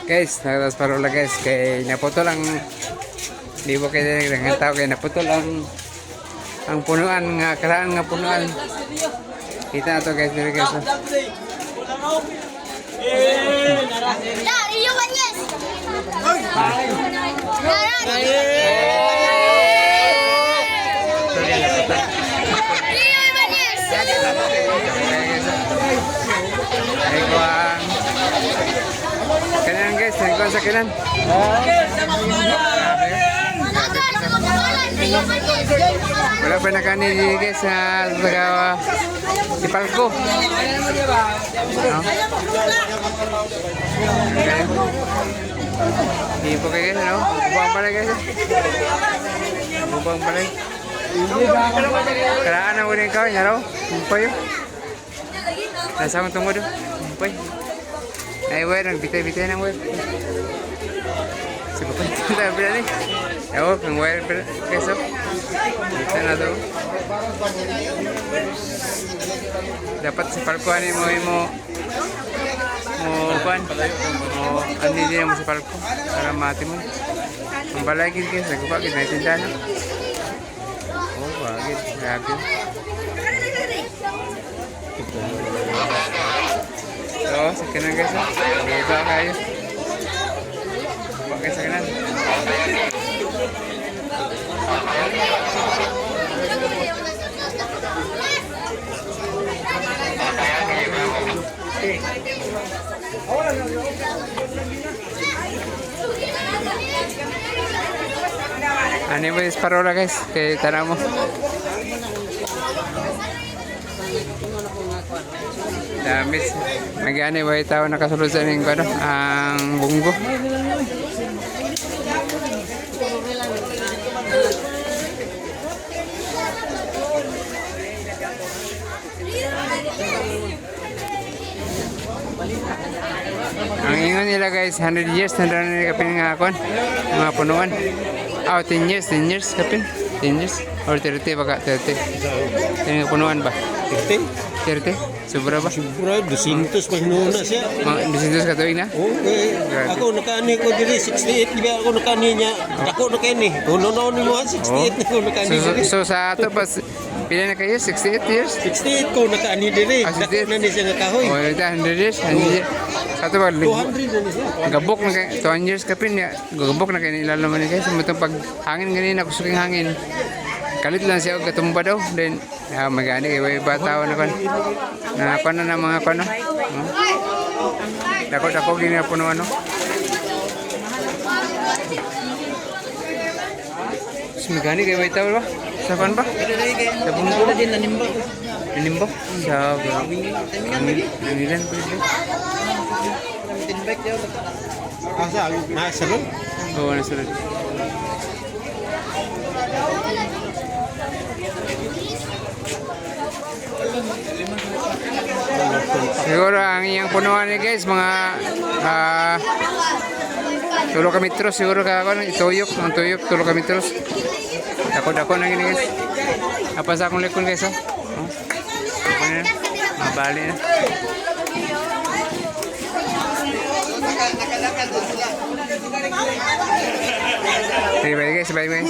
Guys, nakatas parola guys. Kay naputol ang di ba kayo ng tao kay naputol ang punuan nga karaan nga punuan. Kita na to guys, dito guys. Rio Banyes. Ay ko ang kanan guys, ay ko sa kanan. Wala pa na kanin guys sa taga Ipalco. Hindi po kayo guys, ano? Bubang pala guys. Bubang pala. Karaan ang uling kawin, ano? Bumpay yun. Nasa mong tungod doon. Bumpay. Ay, wait, nagbitay-bitay ng wait. Sige pa, ito tayo pala ni. Ewan, kung wait pala. Keso. Dito na doon. Dapat sa palkuhanin mo ban mo andi din mo sa palko para mati mo ang balagid guys nagpapagid na tindahan oh bagid grabe so sa kanan guys iba kayo bakit sa kanan ano ba yung parola guys kay tara mo damis mag-ani ba yung tao nakasulod sa ning ano ang bunggo ang ingon nila guys 100 years na daw nila kapin nga akon mga punuan 10 years kapin 10 years or 30 baka 30 kaya nga punuan ba 30 sobra ba sobra 200 mahinuna siya 200 ka tuig na okay ako nakani ko diri 68 di ba ako nakani niya ako nakani kuno ni mo 68 ako nakani diri so sa ato pas pila na kayo 68 years 68 ko nakani diri dako na ni siya nga kahoy oh ito 100 years ato ba 200 na ni siya gabok na kay 2 years kapin ya gabok na kay ilalaman ni guys mutong pag hangin ganina kusuking hangin kalit lang siya og katumba daw then magani kay way bataw na kon na paano na mga kono dako gini puno ano magani kay way taw ba sa pan ba sa bunggo din nanimba sa nilan pwede asa nasa ron oo nasa ron siguro ang iyang punuan ni guys mga 3 metros siguro ka ako ituyok ang tuyok 3 metros dako na gini guys apa sa akong likon guys mabali na bye guys